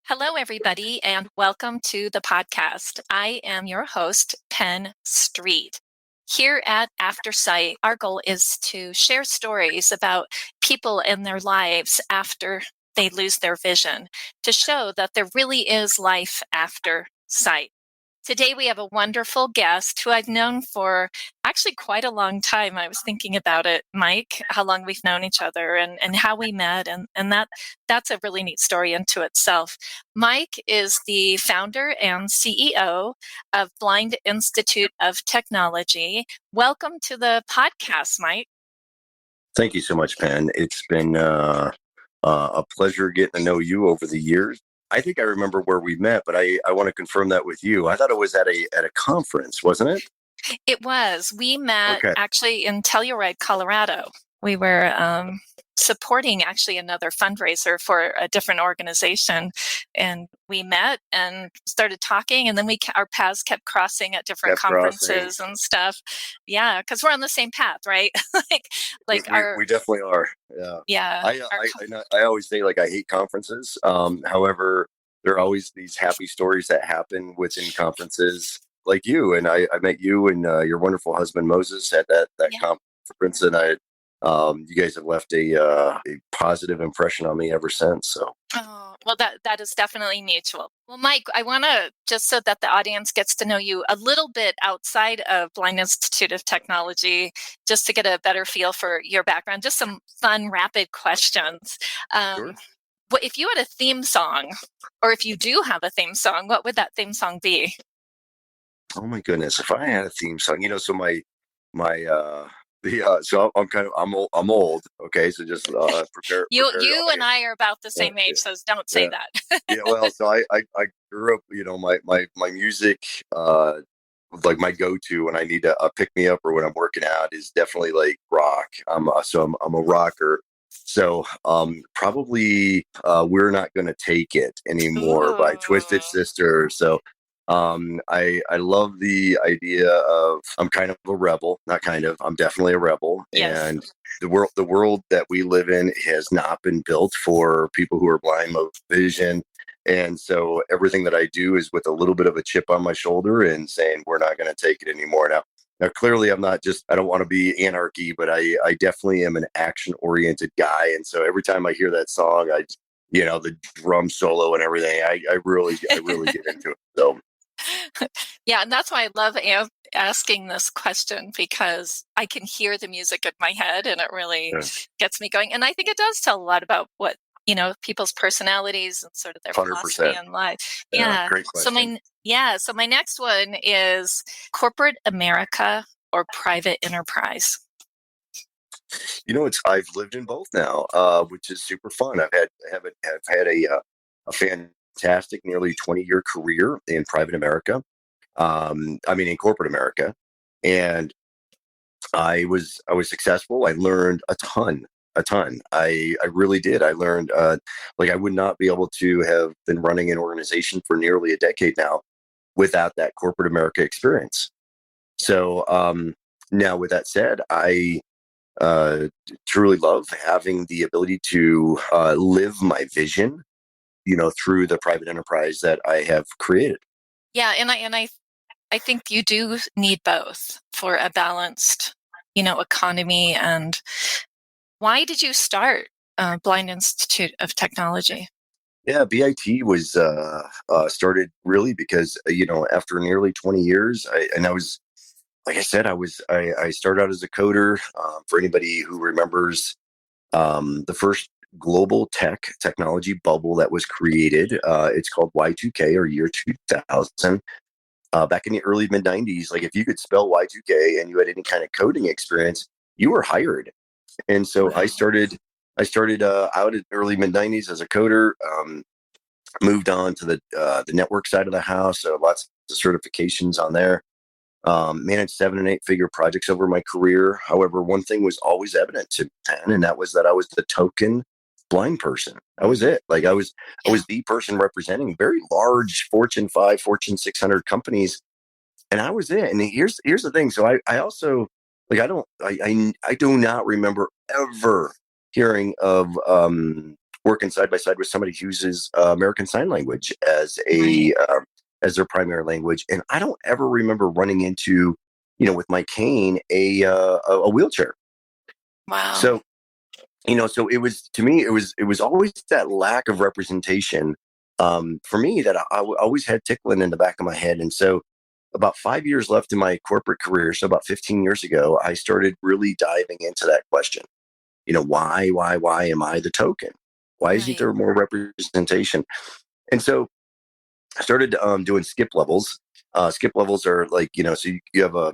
Hello, everybody, and welcome to the podcast. I am your host, Penn Street. Here at Aftersight, our goal is to share stories about people in their lives after they lose their vision, to show that there really is life after sight. Today, we have a wonderful guest who I've known for actually quite a long time. I was thinking about it, Mike, how long we've known each other and how we met. And that's a really neat story into itself. Mike is the founder and CEO of Blind Institute of Technology. Welcome to the podcast, Mike. Thank you so much, Penn. It's been a pleasure getting to know you over the years. I think I remember where we met, but I want to confirm that with you. I thought it was at a conference, wasn't it? It was. We met Okay. actually in Telluride, Colorado. We were supporting actually another fundraiser for a different organization, and we met and started talking, and then our paths kept crossing at different Kept crossing. conferences and stuff. Yeah, because we're on the same path, right? We, like we, our we definitely are. Yeah. yeah. I always say like I hate conferences. However, there are always these happy stories that happen within conferences. Like you and I met you and your wonderful husband Moses at that Yeah. conference, and you guys have left a positive impression on me ever since. So Oh, well, that is definitely mutual. Well, Mike, I want to, just so that the audience gets to know you a little bit outside of Blind Institute of Technology, just to get a better feel for your background, just some fun, rapid questions. sure. If you had a theme song, or if you do have a theme song, what would that theme song be? Oh my goodness! If I had a theme song, so my so I'm old. Okay, so just prepare. You and I are about the Yeah, same age, so don't say yeah, that. yeah. Well, so I grew up. My music, like my go-to when I need to pick me up or when I'm working out is definitely like rock. I'm a rocker. So probably We're Not Gonna Take It Anymore by Twisted Ooh. Sister. So I love the idea of I'm kind of a rebel, not kind of, I'm definitely a rebel. Yes. And the world that we live in has not been built for people who are blind, low vision. And so everything that I do is with a little bit of a chip on my shoulder and saying we're not going to take it anymore. Now, clearly, I don't want to be anarchy, but I definitely am an action oriented guy. And so every time I hear that song, the drum solo and everything, I really get into it. So Yeah, and that's why I love asking this question, because I can hear the music in my head and it really yeah, gets me going. And I think it does tell a lot about what, people's personalities and sort of their philosophy 100%. in life. Yeah, Yeah. great So question. so my next one is corporate America or private enterprise. I've lived in both now, which is super fun. Have had a fantastic nearly 20-year career in private America. In corporate America, and I was successful. I learned a ton, a ton. I really did. I learned like I would not be able to have been running an organization for nearly a decade now without that corporate America experience. So now, with that said, I uh, truly love having the ability to live my vision, through the private enterprise that I have created. Yeah, I think you do need both for a balanced, economy. And why did you start Blind Institute of Technology? Yeah, BIT was started really because after nearly 20 years, I was, like I said, I started out as a coder. For anybody who remembers, the first global technology bubble that was created, it's called Y2K, or year 2000. Back in the early mid 90s, like if you could spell Y2K and you had any kind of coding experience, you were hired. And so I Wow. started. I started out in early mid '90s as a coder. Moved on to the network side of the house. So lots of certifications on there. Managed 7 and 8 figure projects over my career. However, one thing was always evident to Penn, and that was that I was the token blind person. That was it. Like I Yeah. was the person representing very large Fortune 5, Fortune 600 companies, and I was it. And here's the thing. So I also, like, I do not remember ever hearing of working side by side with somebody who uses American Sign Language as Right. as their primary language. And I don't ever remember running into, with my cane, a wheelchair. Wow. So, so it was, to me, it was always that lack of representation for me that I always had tickling in the back of my head. And so about 5 years left in my corporate career, so about 15 years ago, I started really diving into that question. Why am I the token? Why isn't Right. there more representation? And so I started doing skip levels. Skip levels are like, so you have a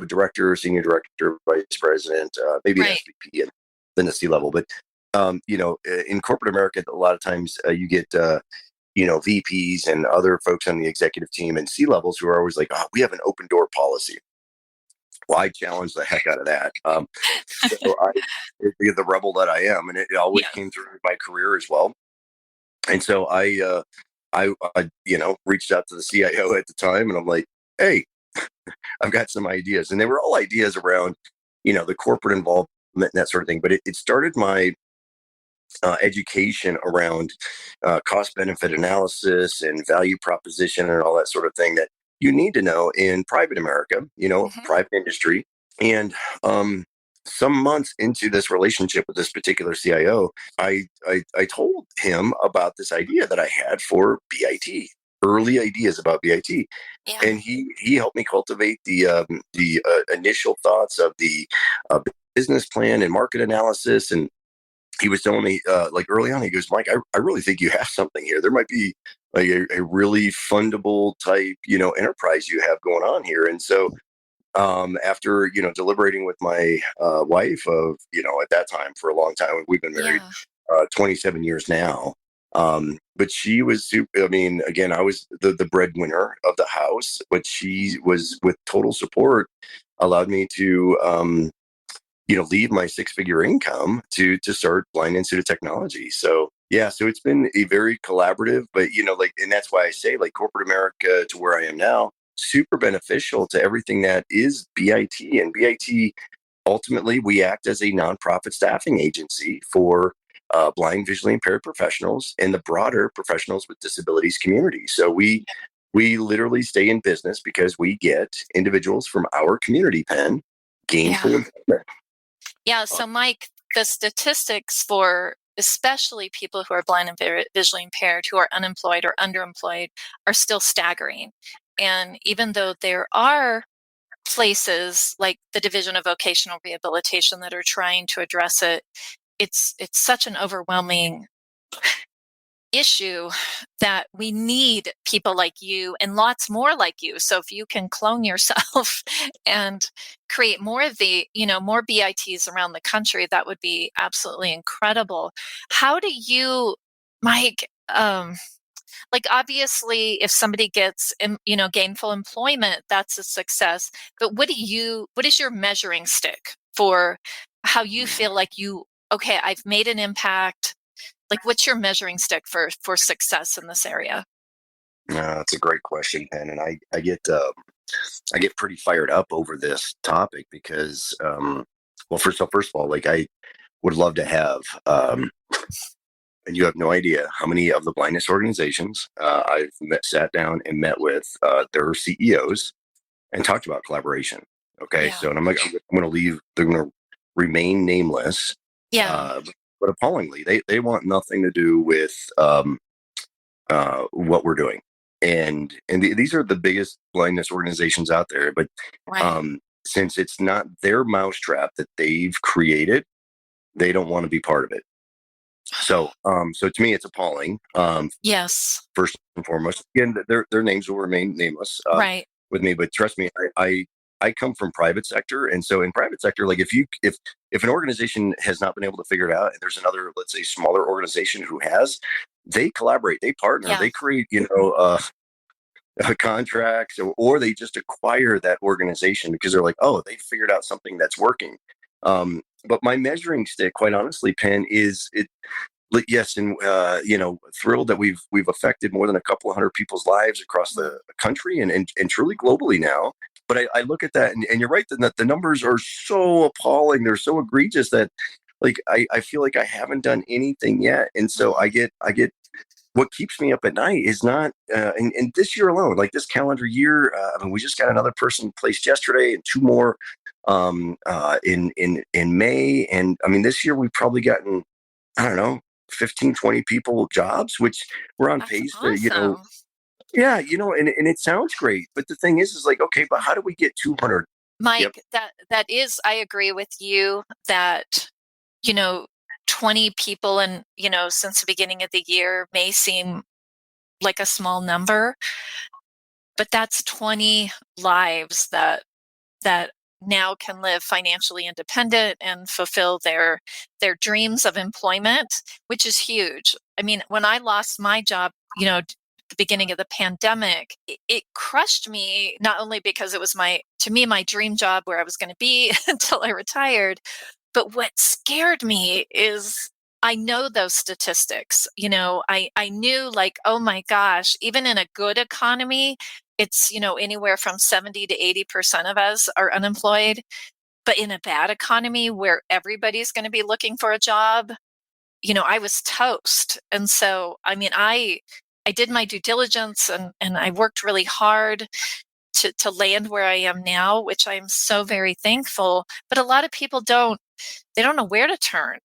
director, senior director, vice president, maybe an Right. SVP, and then the C level. But in corporate America, a lot of times you get VPs and other folks on the executive team and C levels who are always like, "Oh, we have an open door policy." Well, I challenge the heck out of that. So the rebel that I am, and it always Yeah. came through my career as well. And so I reached out to the CIO at the time, and I'm like, "Hey, I've got some ideas," and they were all ideas around, the corporate involvement and that sort of thing. But it started my education around cost benefit analysis and value proposition and all that sort of thing that you need to know in private America, Hmm. private industry. And some months into this relationship with this particular CIO, I told him about this idea that I had for BIT, early ideas about BIT. Yeah. And he helped me cultivate the initial thoughts of the business plan and market analysis. And he was telling me like early on, he goes, "Mike, I really think you have something here. There might be like a really fundable type, enterprise you have going on here." And so after, deliberating with my wife of, at that time, for a long time, we've been married Yeah. 27 years now. But she was super, I mean, again, I was the breadwinner of the house, but she was, with total support, allowed me to leave my six-figure income to start Blind Institute of Technology. So yeah, so it's been a very collaborative, but like, and that's why I say, like, corporate America to where I am now, super beneficial to everything that is BIT. And BIT, ultimately, we act as a nonprofit staffing agency for blind, visually impaired professionals and the broader professionals with disabilities community. So we literally stay in business because we get individuals from our community, Penn, gainful Yeah. employment. Yeah. So, Mike, the statistics for especially people who are blind and visually impaired, who are unemployed or underemployed, are still staggering. And even though there are places like the Division of Vocational Rehabilitation that are trying to address it, it's such an overwhelming issue that we need people like you and lots more like you. So if you can clone yourself and create more of more BITs around the country, that would be absolutely incredible. How do you, Mike, like, obviously, if somebody gets gainful employment, that's a success. But what is your measuring stick for how you feel like okay, I've made an impact? Like, what's your measuring stick for success in this area? That's a great question, Penn, and I get pretty fired up over this topic because, well, first of all, like, I would love to have, and you have no idea how many of the blindness organizations sat down and met with their CEOs and talked about collaboration. Okay, Yeah. so, and I'm going to leave. They're going to remain nameless, Yeah. uh, but appallingly, they want nothing to do with what we're doing. And these are the biggest blindness organizations out there. But Right. since it's not their mousetrap that they've created, they don't want to be part of it. So to me, it's appalling. Yes. First and foremost, again, their names will remain nameless Right. with me. But trust me, I come from private sector, and so in private sector, like, if an organization has not been able to figure it out, and there's another, let's say, smaller organization who has, they collaborate, they partner, Yeah. they create, contracts, or they just acquire that organization because they're like, oh, they figured out something that's working. But my measuring stick, quite honestly, Penn, is it. Yes, and thrilled that we've affected more than a couple of hundred people's lives across Mm. the country and truly globally now. But I look at that, and you're right that the numbers are so appalling. They're so egregious that like I feel like I haven't done anything yet. And so I get what keeps me up at night is not, and this year alone, like this calendar year, I mean, we just got another person placed yesterday and two more in May. And I mean, this year we've probably gotten, I don't know, 15, 20 people jobs, which we're on That's pace to, awesome. yeah, and it sounds great. But the thing is like, okay, but how do we get 200? Yep. Mike, that is, I agree with you that, you know, 20 people and, since the beginning of the year may seem like a small number, but that's 20 lives that now can live financially independent and fulfill their dreams of employment, which is huge. I mean, when I lost my job, the beginning of the pandemic, it crushed me, not only because it was to me, my dream job where I was going to be until I retired, but what scared me is I know those statistics. I knew, like, oh my gosh, even in a good economy, it's, anywhere from 70 to 80% of us are unemployed. But in a bad economy where everybody's going to be looking for a job, I was toast. And so, I mean, I did my due diligence, and I worked really hard to land where I am now, which I'm so very thankful. But a lot of people they don't know where to turn.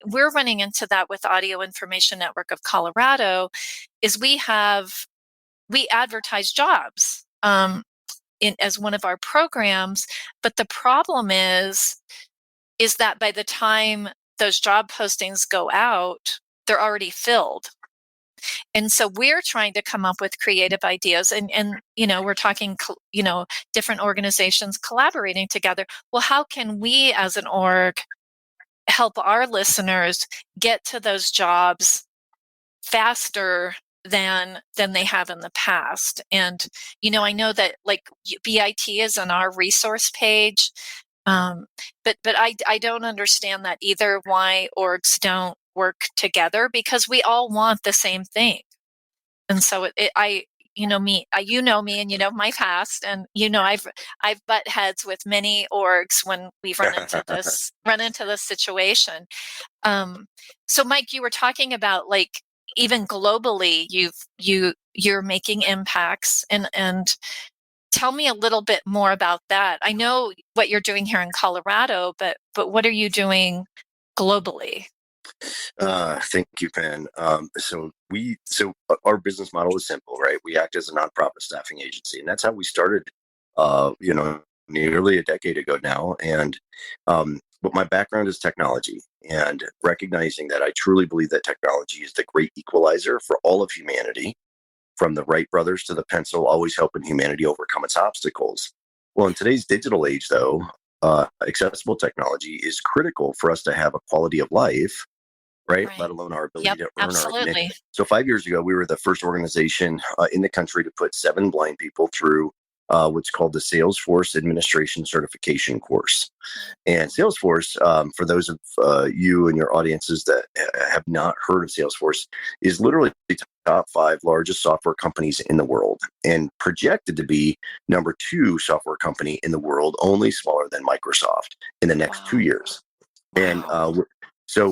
We're running into that with Audio Information Network of Colorado, is we advertise jobs as one of our programs. But the problem is that by the time those job postings go out, they're already filled. And so we're trying to come up with creative ideas, and we're talking, different organizations collaborating together. Well, how can we as an org help our listeners get to those jobs faster than they have in the past? And I know that, like, BIT is on our resource page, but I don't understand that either, why orgs don't work together, because we all want the same thing. And so I me, and my past, and I've butt heads with many orgs when we've run into this situation. um so Mike, you were talking about, like, even globally, you're making impacts, and tell me a little bit more about that. I know what you're doing here in Colorado, but what are you doing globally? Thank you, Penn. So our business model is simple, right? We act as a nonprofit staffing agency, and that's how we started. Nearly a decade ago now. And but my background is technology, and recognizing that I truly believe that technology is the great equalizer for all of humanity, from the Wright brothers to the pencil, always helping humanity overcome its obstacles. Well, in today's digital age, though, accessible technology is critical for us to have a quality of life, right? Right. Let alone our ability Yep, to earn our living. absolutely. So 5 years ago, we were the first organization in the country to put 7 blind people through what's called the Salesforce Administration Certification course. And Salesforce, for those of you and your audiences that have not heard of Salesforce, is literally the top 5 largest software companies in the world, and projected to be number 2 software company in the world, only smaller than Microsoft in the next 2 Wow. years. And Wow.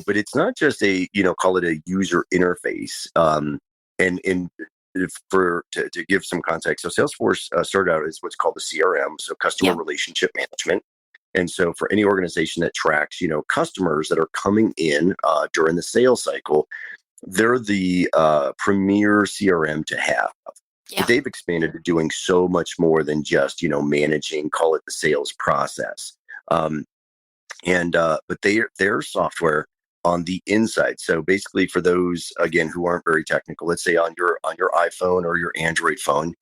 but it's not just a, call it a user interface. And to give some context, so Salesforce started out as what's called the CRM, so customer Yep. relationship management. And so for any organization that tracks, customers that are coming in during the sales cycle, they're the premier CRM to have. But Yeah. they've expanded to doing so much more than just, managing, call it the sales process. Um, and but their software on the inside. So basically, for those again who aren't very technical, let's say on your iPhone or your Android phone,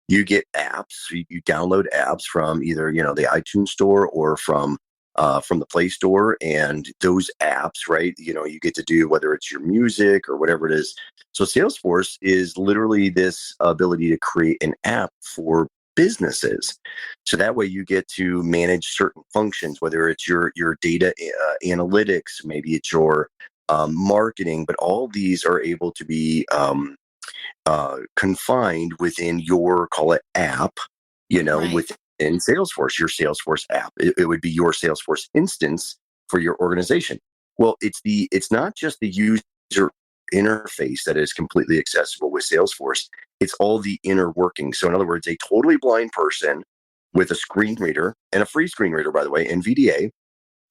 you get apps. You download apps from either the iTunes store or from the Play Store, and those apps, right? You get to do whether it's your music or whatever it is. So Salesforce is literally this ability to create an app for businesses. So that way you get to manage certain functions, whether it's your data analytics, maybe it's your marketing, but all these are able to be confined within your, call it, app, Right. within Salesforce, your Salesforce app. It would be your Salesforce instance for your organization. Well, it's not just the user interface that is completely accessible with Salesforce. It's all the inner workings. So in other words, a totally blind person with a screen reader, and a free screen reader, by the way, and VDA.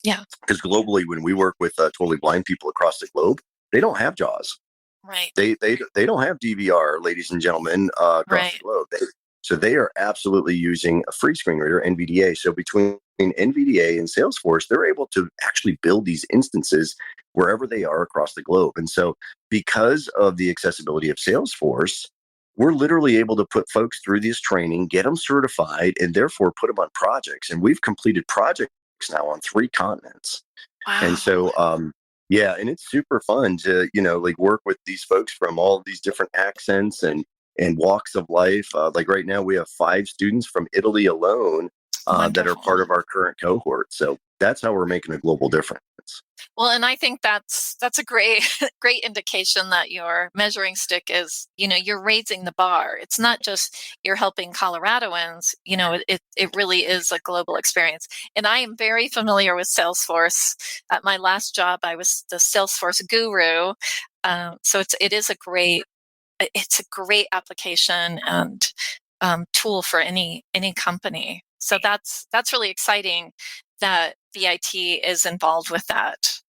Yeah. Because globally, when we work with totally blind people across the globe, they don't have JAWS. Right. They don't have DVR, ladies and gentlemen, across the Right. globe. So they are absolutely using a free screen reader, NVDA. So between NVDA and Salesforce, they're able to actually build these instances wherever they are across the globe. And so because of the accessibility of Salesforce, we're literally able to put folks through this training, get them certified, and therefore put them on projects. And we've completed projects now on 3 continents. And Wow. so, yeah, and it's super fun to, like work with these folks from all these different accents and walks of life. Like right now, we have 5 students from Italy alone that are Wonderful. part of our current cohort. So that's how we're making a global difference. Well, and I think that's a great great indication that your measuring stick is, you're raising the bar. It's not just you're helping Coloradoans, it really is a global experience. And I am very familiar with Salesforce. At my last job, I was the Salesforce guru. So it's a great application and tool for any company. So that's really exciting that VIT is involved with that,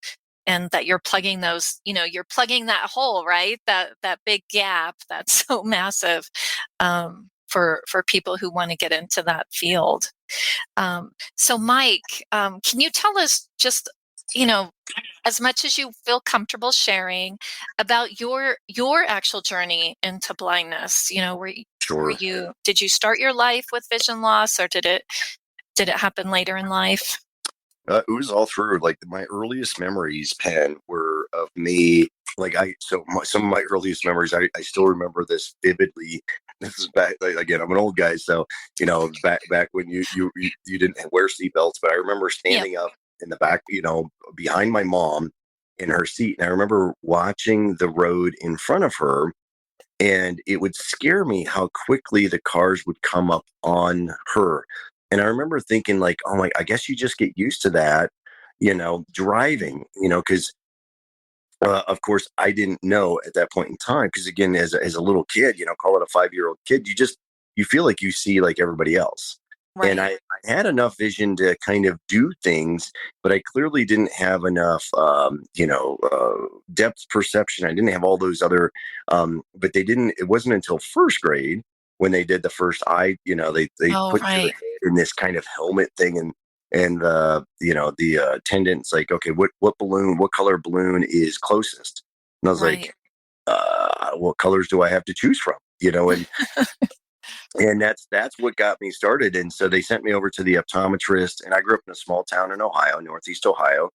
and that you're plugging you're plugging that hole, right? That big gap that's so massive for people who want to get into that field. So Mike, can you tell us just, as much as you feel comfortable sharing about your actual journey into blindness? Sure. Did you start your life with vision loss, or did it happen later in life? It was all through. Like my earliest memories, Penn, were of me. Like some of my earliest memories, I still remember this vividly. This is back, like, again, I'm an old guy, so back when you didn't wear seatbelts. But I remember Yeah. standing up in the back, behind my mom in her seat, and I remember watching the road in front of her, and it would scare me how quickly the cars would come up on her. And I remember thinking, like, oh my, I guess you just get used to that, driving, because of course I didn't know at that point in time. Because again, as a little kid, call it a 5-year-old kid, you feel like you see like everybody else. And Right. I had enough vision to kind of do things, but I clearly didn't have enough, depth perception. I didn't have all those other, but it wasn't until first grade when they did the first eye, they Oh, put your right. head in this kind of helmet thing, and the attendant's like, okay, what color balloon is closest? And I was like, Right. what colors do I have to choose from? And that's what got me started. And so they sent me over to the optometrist, and I grew up in a small town in Ohio, Northeast Ohio.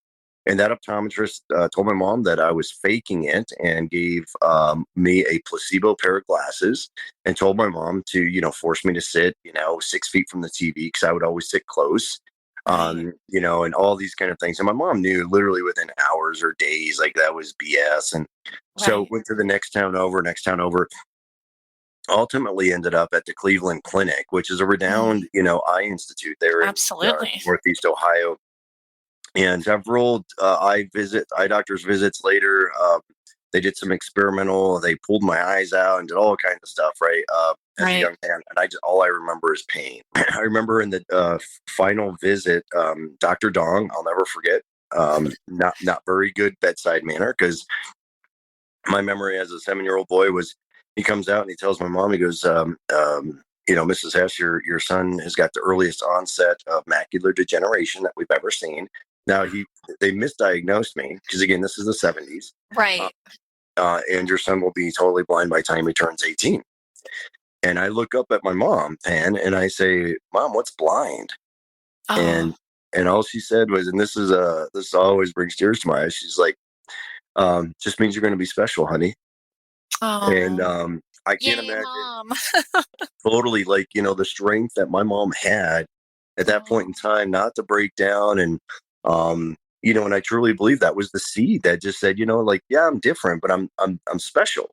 And that optometrist told my mom that I was faking it, and gave me a placebo pair of glasses, and told my mom to, force me to sit, 6 feet from the TV, because I would always sit close, Right. and all these kind of things. And my mom knew literally within hours or days, like that was BS. And so Right. went to the next town over, ultimately ended up at the Cleveland Clinic, which is a Mm, renowned, eye institute there in absolutely. Northeast Ohio. And several eye doctors visits later, they did some experimental. They pulled my eyes out and did all kinds of stuff. Right, as a Right. young man, and all I remember is pain. I remember in the final visit, Dr. Dong, I'll never forget. Not very good bedside manner, because my memory as a 7-year-old boy was, he comes out and he tells my mom, he goes, Mrs. Hess, your son has got the earliest onset of macular degeneration that we've ever seen. Now they misdiagnosed me, because again, this is the 70s, uh, Right. and your son will be totally blind by the time he turns 18. And I look up at my mom, Pan, and I say, Mom, what's blind? Oh. And all she said was, and this always brings tears to my eyes. She's like, just means you're going to be special, honey. And Oh. I can't Yay, imagine mom. totally, like, the strength that my mom had at that point Oh, in time, not to break down. And and I truly believe that was the seed that just said, like, yeah, I'm different, but I'm special.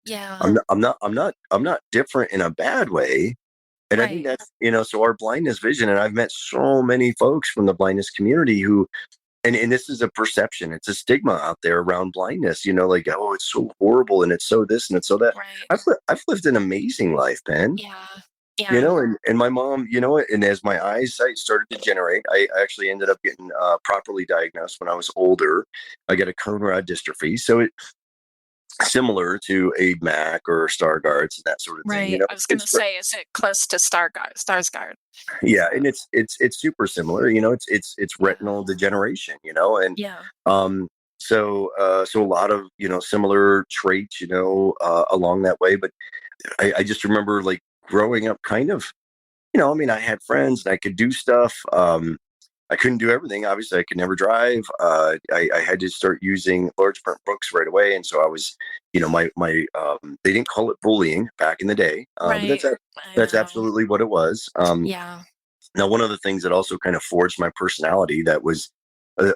yeah. I'm not different in a bad way. And I think Right. that's, so our blindness vision, and I've met so many folks from the blindness community who and this is a perception. It's a stigma out there around blindness. Like, oh, it's so horrible, and it's so this, and it's so that. Right. I've lived an amazing life, Ben. Yeah. Yeah. And my mom, and as my eyesight started to degenerate, I actually ended up getting properly diagnosed when I was older. I got a cone rod dystrophy, so it's similar to a MAC or Stargardt's and that sort of thing. Right. I was going to It's say, is it close to Starsguard? yeah, and it's super similar. It's Yeah. retinal degeneration. And Yeah. um, so a lot of similar traits. Along that way, but I just remember like growing up, kind of. I mean, I had friends and I could do stuff. I couldn't do everything. Obviously, I could never drive. I had to start using large print books right away, and so I was, my they didn't call it bullying back in the day, but Right. I that's know. absolutely what it was. Yeah. Now, one of the things that also kind of forged my personality that was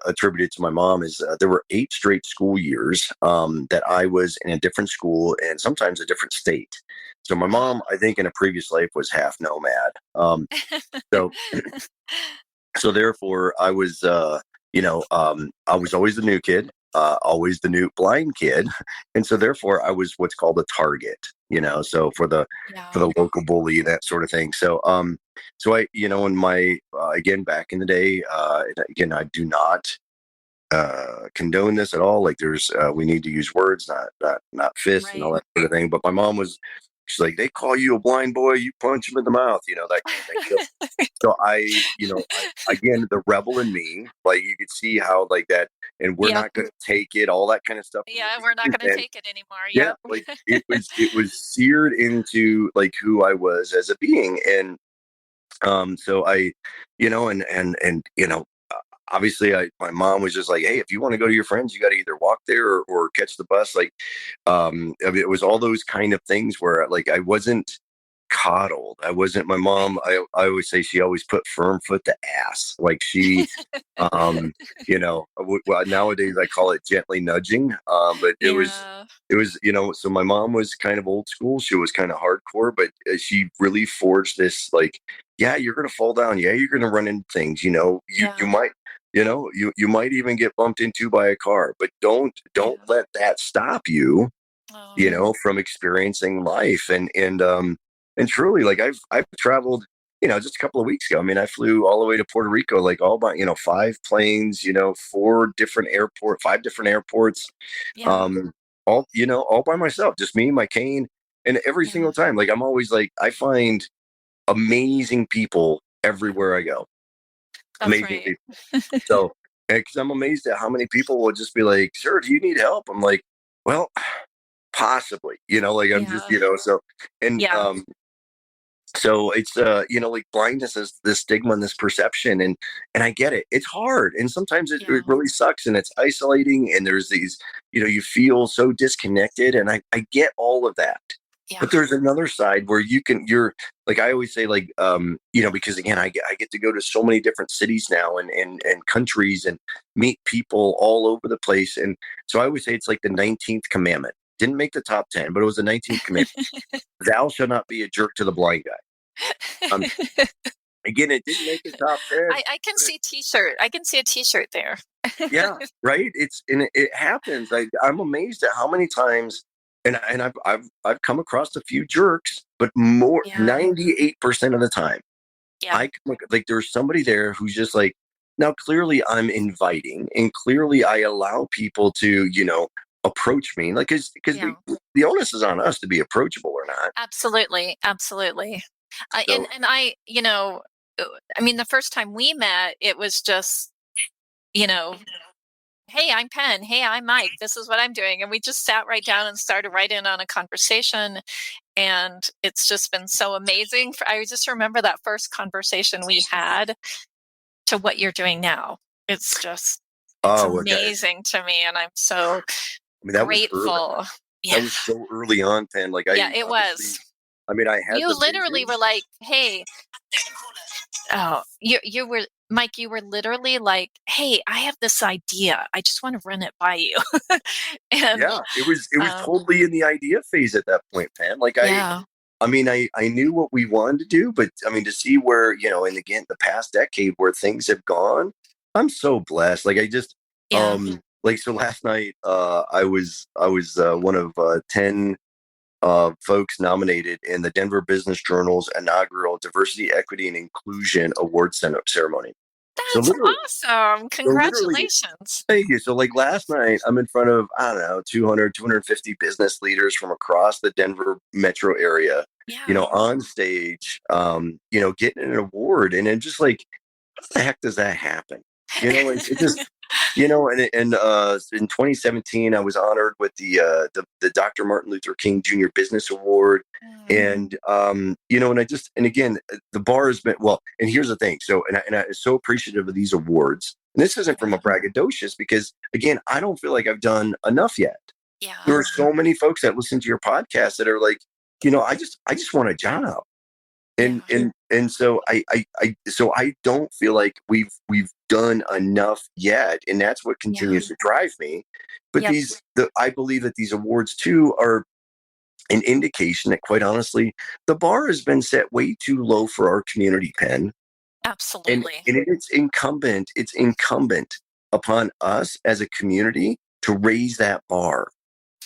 attributed to my mom is there were 8 straight school years that I was in a different school and sometimes a different state. So my Wow. mom, I think, in a previous life was half nomad. So so therefore I was I was always the new kid, always the new blind kid, and so therefore I was what's called a target, so for Yeah. the local bully, that sort of thing. So I, in my again, back in the day, again, I do not condone this at all. Like, there's we need to use words, not fists and all Right. that sort of thing. But my mom was, she's like, they call you a blind boy, you punch him in the mouth, that kind of thing. So again, the rebel in me, like, you could see how, like, that, and we're Yep. not going to take it, all that kind of stuff from the Yeah. We're not going to beginning. take it anymore. Yeah, Yep. like, it was seared into, like, who I was as a being. And so I, uh, obviously, my mom was just like, hey, if you want to go to your friends, you got to either walk there, or catch the bus. Like, I mean, it was all those kind of things where, like, I wasn't coddled. I wasn't my mom. I always say she always put firm foot to ass. Like, she, well, nowadays I call it gently nudging. But Yeah. it was, so my mom was kind of old school. She was kind of hardcore, but she really forged this, like, yeah, you're going to fall down. Yeah, you're going to run into things. You Yeah. might, you might even get bumped into by a car, but don't Yeah. let that stop you, Oh. from experiencing life. And truly, like, I've traveled, just a couple of weeks ago. I mean, I flew all the way to Puerto Rico, like, all by, 5 planes, 5 different airports, Yeah. um, all by myself, just me, my cane. And every Yeah. single time, like, I'm always like, I find amazing people everywhere I go. That's Amazing right. people. So, because I'm amazed at how many people will just be like, sir, do you need help? I'm like, well, possibly, like, I'm just, Yeah. so, and, Yeah. so it's like, blindness is this stigma and this perception, and I get it. It's hard, and sometimes it Yeah. really sucks, and it's isolating, and there's these, you feel so disconnected, and I get all of that. But Yeah. there's another side where you're, like, I always say, like, because again, I get to go to so many different cities now, and countries, and meet people all over the place. And so I always say it's like the 19th commandment. Didn't make the top 10, but it was the 19th commandment. Thou shalt not be a jerk to the blind guy. Um, Again, it didn't make the top 10. I can see t-shirt. I can see a t-shirt there. Yeah, right. It happens. I'm amazed at how many times, and I've come across a few jerks, but more, Yeah. 98% of the time, Yeah. like, there's somebody there who's just like, now clearly I'm inviting, and clearly I allow people to, approach me, like, because Yeah. the onus is on us to be approachable or not. Absolutely. Absolutely. So, And uh, I mean, the first time we met, it was just, you know, hey, I'm Penn. Hey, I'm Mike. This is what I'm doing. And we just sat right down and started right in on a conversation. And it's just been so amazing. I just remember that first conversation we had to what you're doing now. It's just, it's oh, okay. amazing to me. And I'm so I mean, that was early. grateful. Yeah. That was so early on, Penn. Like, Yeah, I it obviously, was. I mean, I had You the literally vision. were like, hey, oh, you were Mike, you were literally like, "Hey, I have this idea. I just want to run it by you." And Yeah, it was um, totally in the idea phase at that point, Penn. Like, yeah, I mean, I knew what we wanted to do, but I mean, to see where, and again, the past decade where things have gone, I'm so blessed. Like I just Yeah. like so last night I was one of 10 folks nominated in the Denver Business Journal's inaugural Diversity, Equity, and Inclusion Award ceremony. So That's literally, awesome. so literally, Congratulations. thank you. So like last night, I'm in front of, I don't know, 200, 250 business leaders from across the Denver metro area, Yeah. on stage, getting an award. And then just like, how the heck does that happen? Like it just, and in 2017, I was honored with the Dr. Martin Luther King Jr. Business Award. Mm, And and again, the bar has been well. And here's the thing. So, and I'm so appreciative of these awards. And this isn't from a yeah. braggadocious because again, I don't feel like I've done enough yet. There Yeah. are so many folks that listen to your podcast that are like, I just want a job. and Yeah. and and so I don't feel like we've done enough yet, and that's what Yeah. continues to drive me. But Yep. I believe that these awards too are an indication that, quite honestly, the bar has been set way too low for our community, Penn. and Absolutely. and it's incumbent upon us as a community to raise that bar.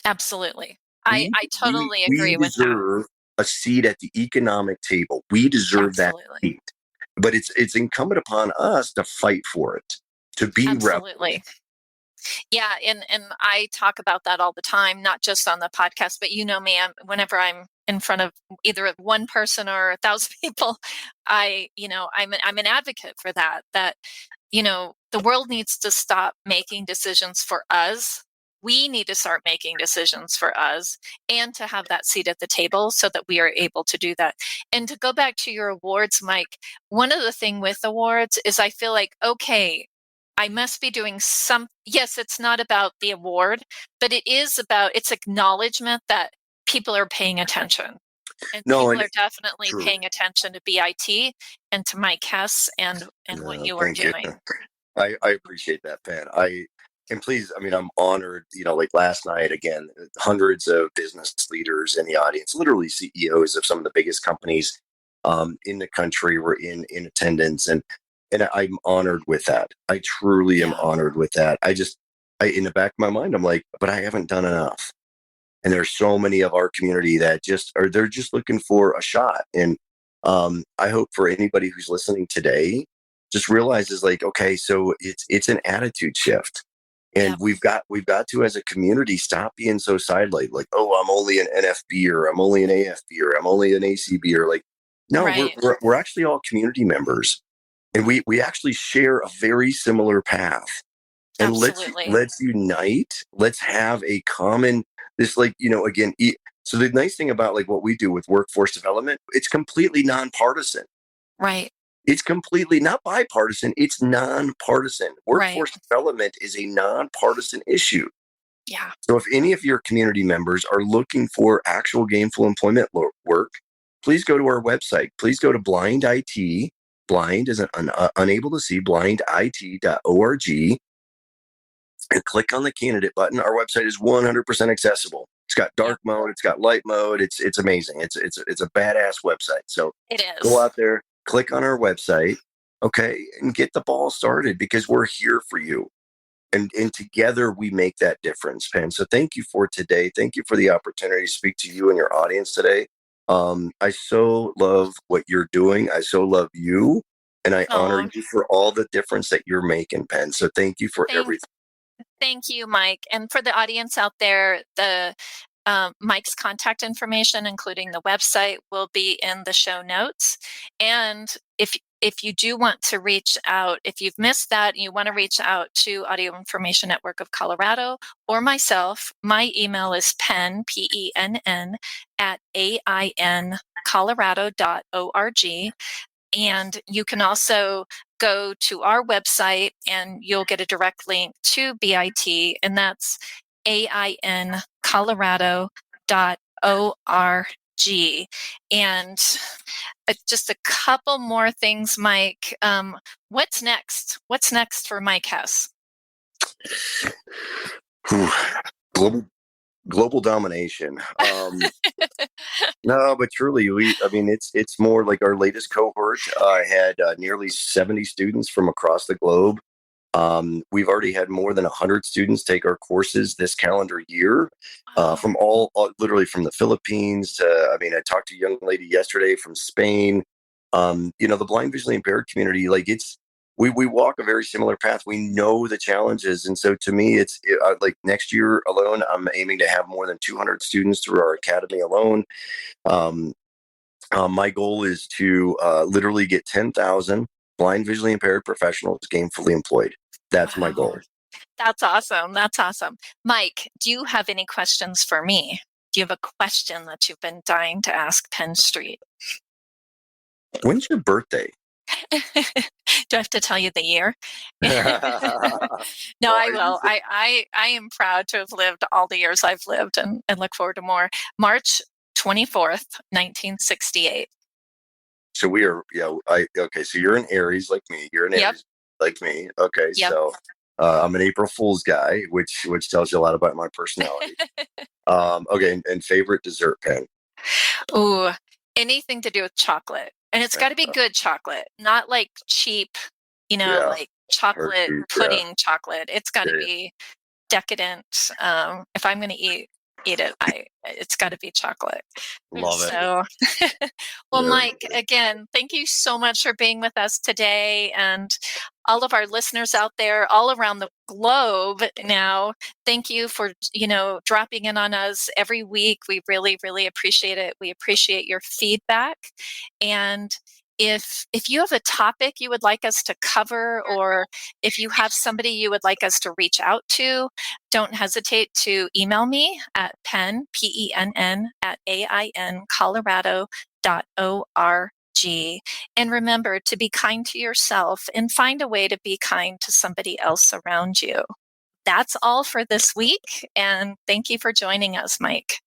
Absolutely. I we I we totally we agree with that. deserve a seat at the economic table. We deserve that Absolutely. seat. But it's incumbent upon us to fight for it, to be rebels. Absolutely. Yeah, and I talk about that all the time, not just on the podcast, but you know me, whenever I'm in front of either one person or 1,000 people, I'm an advocate for that. That the world needs to stop making decisions for us. We need to start making decisions for us and to have that seat at the table so that we are able to do that. And to go back to your awards, Mike, one of the thing with awards is I feel like, okay, I must be doing yes, it's not about the award, but it's acknowledgement that people are paying attention. And No, people and are definitely true. paying attention to BIT and to Mike Hess and what No, you are thank you. doing. I appreciate that, Pan. And please, I mean, I'm honored. Like last night, again, hundreds of business leaders in the audience, literally CEOs of some of the biggest companies in the country were in attendance, and I'm honored with that. I truly am Yeah. honored with that. In the back of my mind, I'm like, but I haven't done enough. And there's so many of our community that they're just looking for a shot. And I hope for anybody who's listening today just realizes like, okay, so it's an attitude shift. And Yep. we've got to, as a community, stop being so sidelined, like, oh, I'm only an NFB, or I'm only an AFB, or I'm only an ACB, or like, no, we're Right. we're actually all community members, and we actually share a very similar path. And Absolutely. let's unite. Let's have a common, this, like, again. So the nice thing about like what we do with workforce development, it's completely nonpartisan. Right. It's completely not bipartisan. It's nonpartisan. Right. Workforce development is a nonpartisan issue. Yeah. So if any of your community members are looking for actual gainful employment work, please go to our website. Please go to Blind IT. Blind is unable to see, blindit.org, and click on the candidate button. Our website is 100% accessible. It's got Yep. dark mode. It's got light mode. It's amazing. It's a badass website. So It go is. out there, click on our website, okay, and get the ball started, because we're here for you. And together we make that difference, Penn. So thank you for today. Thank you for the opportunity to speak to you and your audience today. I so love what you're doing. I so love you. And I honor Oh, you for all the difference that you're making, Penn. So thank you for thank everything. thank you, Mike. And for the audience out there, the Mike's contact information, including the website, will be in the show notes. And if you do want to reach out, if you've missed that and you want to reach out to Audio Information Network of Colorado or myself, my email is penn, at aincolorado.org. And you can also go to our website and you'll get a direct link to BIT, and that's aincolorado.org. And just a couple more things, Mike. What's next? What's next for Mike Hess? Whew. Global domination. No, but truly, I mean, it's more like our latest cohort. I had nearly 70 students from across the globe. We've already had more than 100 students take our courses this calendar year, Oh, from literally from the Philippines to, I mean, I talked to a young lady yesterday from Spain. The blind visually impaired community, like we walk a very similar path. We know the challenges. And so to me, like next year alone, I'm aiming to have more than 200 students through our academy alone. Um, my goal is to literally get 10,000 blind visually impaired professionals gainfully employed. That's my wow. goal. That's awesome. That's awesome. Mike, do you have any questions for me? Do you have a question that you've been dying to ask Penn Street? When's your birthday? Do I have to tell you the year? No, Well, I will. I am proud to have lived all the years I've lived and look forward to more. March 24th, 1968. so we are, yeah, okay, so you're an Aries like me. You're an Yep. Aries like me. Okay, Yep. so I'm an April Fool's guy, which tells you a lot about my personality. Okay, and favorite dessert, Pen? Ooh, anything to do with chocolate. And it's got to be good chocolate, not like cheap, Yeah, like chocolate Hershey's, yeah, pudding chocolate. It's got to yeah, be decadent. If I'm going to eat it, it's got to be chocolate. love it. So, well, Very Mike, again, thank you so much for being with us today, and all of our listeners out there, all around the globe. Now, thank you for dropping in on us every week. We really, really appreciate it. We appreciate your feedback, and if you have a topic you would like us to cover, or if you have somebody you would like us to reach out to, don't hesitate to email me at penn, PENN, at aincolorado.org. And remember to be kind to yourself and find a way to be kind to somebody else around you. That's all for this week. And thank you for joining us, Mike.